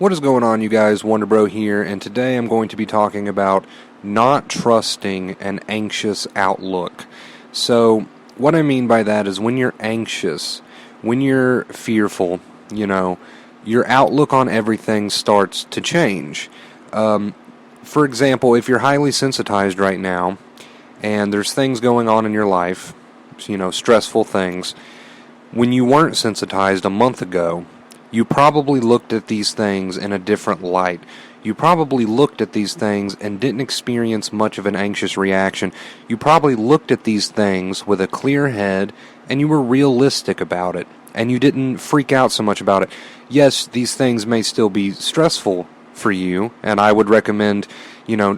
What is going on, you guys? WonderBro here, and today I'm going to be talking about not trusting an anxious outlook. So, what I mean by that is when you're anxious, when you're fearful, your outlook on everything starts to change. For example, if you're highly sensitized right now, and there's things going on in your life, stressful things, when you weren't sensitized a month ago, you probably looked at these things in a different light. You probably looked at these things and didn't experience much of an anxious reaction. You probably looked at these things with a clear head and you were realistic about it. And you didn't freak out so much about it. Yes, these things may still be stressful for you, and I would recommend,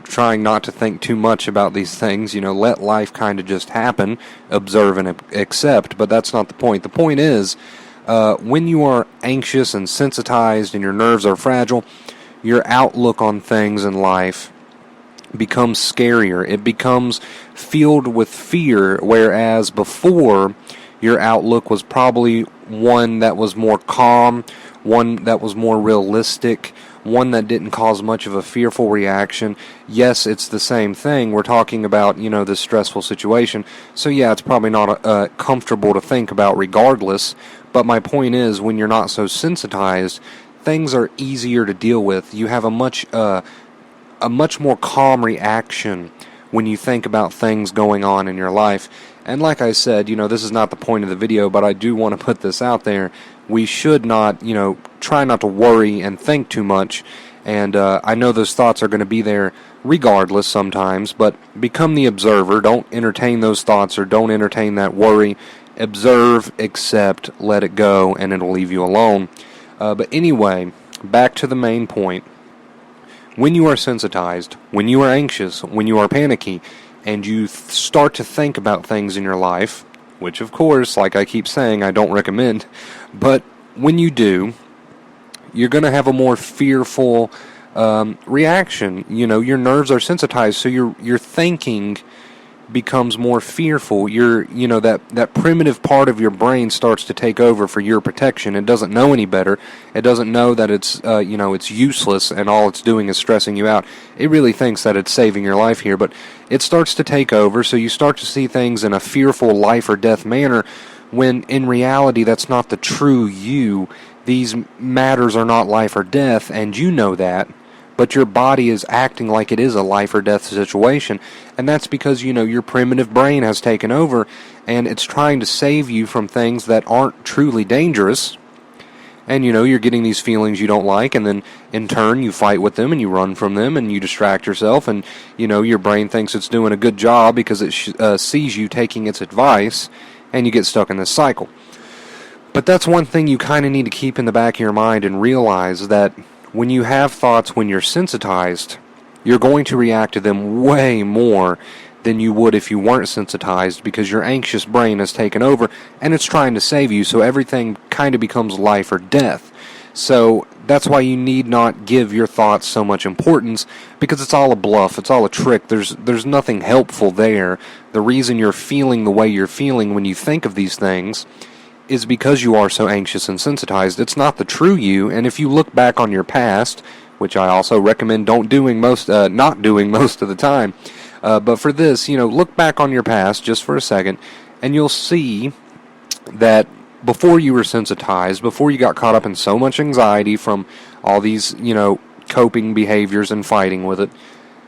trying not to think too much about these things. Let life kind of just happen, observe and accept, but that's not the point. The point is, when you are anxious and sensitized and your nerves are fragile, your outlook on things in life becomes scarier. It becomes filled with fear, whereas before, your outlook was probably one that was more calm, one that was more realistic, one that didn't cause much of a fearful reaction. Yes, it's the same thing. We're talking about, this stressful situation. So yeah, it's probably not comfortable to think about regardless. But my point is, when you're not so sensitized, things are easier to deal with. You have a much more calm reaction when you think about things going on in your life. And like I said, this is not the point of the video, but I do want to put this out there. We should not, try not to worry and think too much. And I know those thoughts are going to be there regardless sometimes, but become the observer. Don't entertain those thoughts or don't entertain that worry. Observe, accept, let it go, and it'll leave you alone. But anyway, back to the main point. When you are sensitized, when you are anxious, when you are panicky, and you start to think about things in your life, which of course, like I keep saying, I don't recommend, but when you do, you're going to have a more fearful reaction. Your nerves are sensitized, so your thinking becomes more fearful. That primitive part of your brain starts to take over for your protection. It doesn't know any better. It doesn't know that it's useless and all it's doing is stressing you out. It really thinks that it's saving your life here, but it starts to take over, so you start to see things in a fearful life or death manner, when in reality that's not the true you. These matters are not life or death, and you know that. But your body is acting like it is a life or death situation, and that's because, your primitive brain has taken over, and it's trying to save you from things that aren't truly dangerous, and, you're getting these feelings you don't like, and then, in turn, you fight with them, and you run from them, and you distract yourself, and, your brain thinks it's doing a good job because it sees you taking its advice, and you get stuck in this cycle. But that's one thing you kind of need to keep in the back of your mind and realize that when you have thoughts when you're sensitized, you're going to react to them way more than you would if you weren't sensitized, because your anxious brain has taken over and it's trying to save you, so everything kind of becomes life or death. So that's why you need not give your thoughts so much importance, because it's all a bluff, it's all a trick. There's nothing helpful there. The reason you're feeling the way you're feeling when you think of these things is because you are so anxious and sensitized. It's not the true you, and if you look back on your past, which I also recommend not doing most of the time, but for this, look back on your past just for a second, and you'll see that before you were sensitized, before you got caught up in so much anxiety from all these, coping behaviors and fighting with it,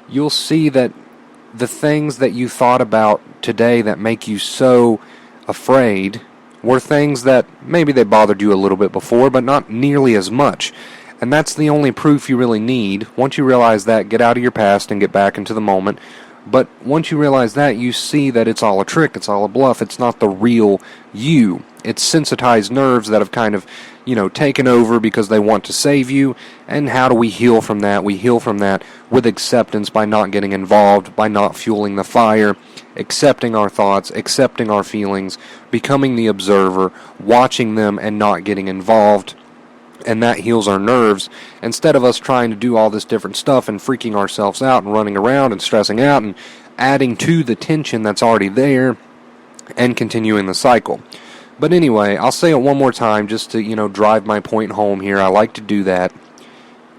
you'll see that the things that you thought about today that make you so afraid were things that maybe they bothered you a little bit before, but not nearly as much. And that's the only proof you really need. Once you realize that, get out of your past and get back into the moment. But once you realize that, you see that it's all a trick, it's all a bluff, it's not the real you. It's sensitized nerves that have kind of, taken over because they want to save you. And how do we heal from that? We heal from that with acceptance, by not getting involved, by not fueling the fire, accepting our thoughts, accepting our feelings, becoming the observer, watching them and not getting involved. And that heals our nerves, instead of us trying to do all this different stuff and freaking ourselves out and running around and stressing out and adding to the tension that's already there and continuing the cycle. But anyway, I'll say it one more time just to, drive my point home here. I like to do that.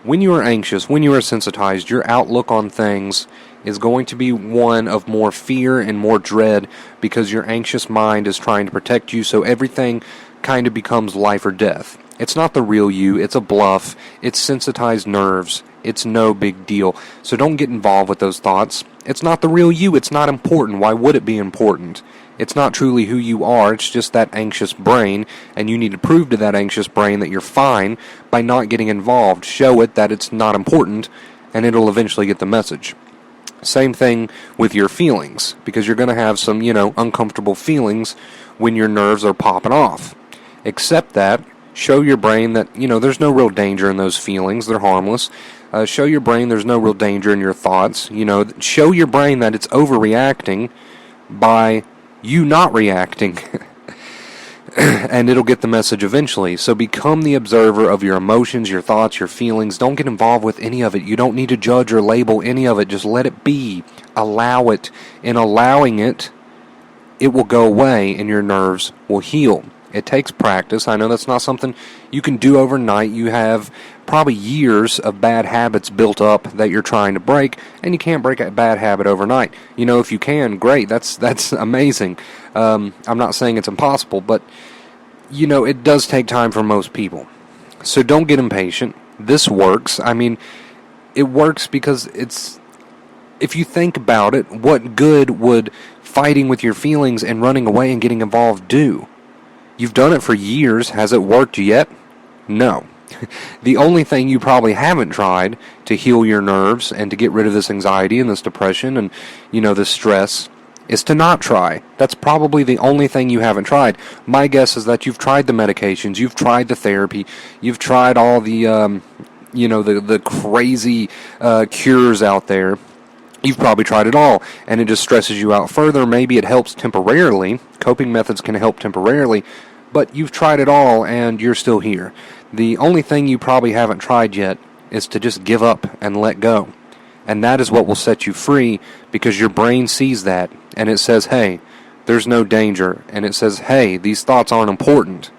when you are anxious, when you are sensitized, your outlook on things is going to be one of more fear and more dread because your anxious mind is trying to protect you, so everything kind of becomes life or death. It's not the real you, it's a bluff, it's sensitized nerves, it's no big deal. So don't get involved with those thoughts. It's not the real you, it's not important. Why would it be important? It's not truly who you are, it's just that anxious brain, and you need to prove to that anxious brain that you're fine by not getting involved. Show it that it's not important, and it'll eventually get the message. Same thing with your feelings, because you're going to have some, uncomfortable feelings when your nerves are popping off. Accept that. Show your brain that, there's no real danger in those feelings. They're harmless. Show your brain there's no real danger in your thoughts. Show your brain that it's overreacting by you not reacting. And it'll get the message eventually. So become the observer of your emotions, your thoughts, your feelings. Don't get involved with any of it. You don't need to judge or label any of it. Just let it be. Allow it. In allowing it, it will go away and your nerves will heal. It takes practice. I know that's not something you can do overnight. You have probably years of bad habits built up that you're trying to break, and you can't break a bad habit overnight. If you can, great. That's amazing. I'm not saying it's impossible, but it does take time for most people. So don't get impatient. This works. It works because if you think about it, what good would fighting with your feelings and running away and getting involved do? You've done it for years. Has it worked yet? No. The only thing you probably haven't tried to heal your nerves and to get rid of this anxiety and this depression and, this stress is to not try. That's probably the only thing you haven't tried. My guess is that you've tried the medications, you've tried the therapy, you've tried all the, the crazy cures out there. You've probably tried it all, and it just stresses you out further. Maybe it helps temporarily. Coping methods can help temporarily, but you've tried it all, and you're still here. The only thing you probably haven't tried yet is to just give up and let go. And that is what will set you free, because your brain sees that, and it says, hey, there's no danger. And it says, hey, these thoughts aren't important.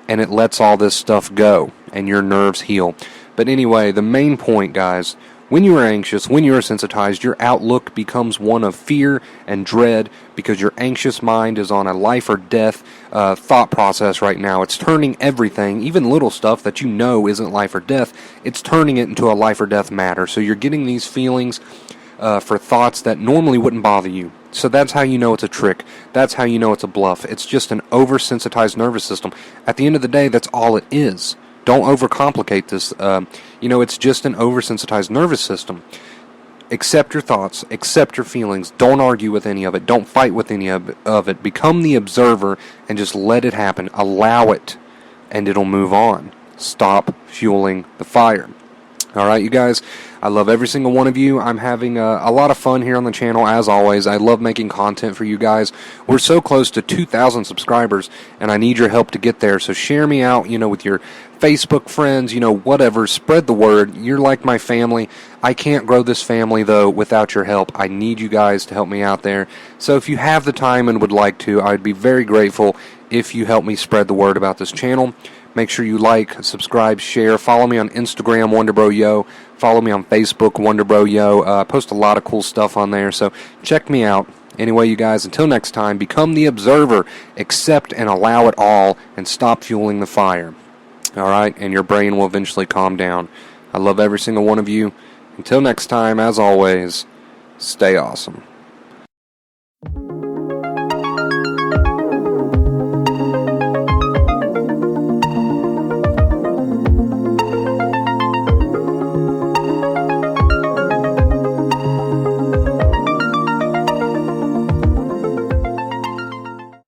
And it lets all this stuff go, and your nerves heal. But anyway, the main point, guys, when you are anxious, when you are sensitized, your outlook becomes one of fear and dread because your anxious mind is on a life or death thought process right now. It's turning everything, even little stuff that isn't life or death, it's turning it into a life or death matter. So you're getting these feelings for thoughts that normally wouldn't bother you. So that's how you know it's a trick. That's how you know it's a bluff. It's just an oversensitized nervous system. At the end of the day, that's all it is. Don't overcomplicate this. It's just an oversensitized nervous system. Accept your thoughts. Accept your feelings. Don't argue with any of it. Don't fight with any of it. Become the observer and just let it happen. Allow it, and it'll move on. Stop fueling the fire. All right, you guys, I love every single one of you. I'm having a lot of fun here on the channel, as always. I love making content for you guys. We're so close to 2,000 subscribers, and I need your help to get there. So share me out, with your Facebook friends, whatever. Spread the word. You're like my family. I can't grow this family, though, without your help. I need you guys to help me out there. So if you have the time and would like to, I'd be very grateful if you help me spread the word about this channel. Make sure you like, subscribe, share. Follow me on Instagram, WonderBroYo. Follow me on Facebook, WonderBroYo. I post a lot of cool stuff on there, so check me out. Anyway, you guys, until next time, become the observer. Accept and allow it all, and stop fueling the fire. All right? And your brain will eventually calm down. I love every single one of you. Until next time, as always, stay awesome.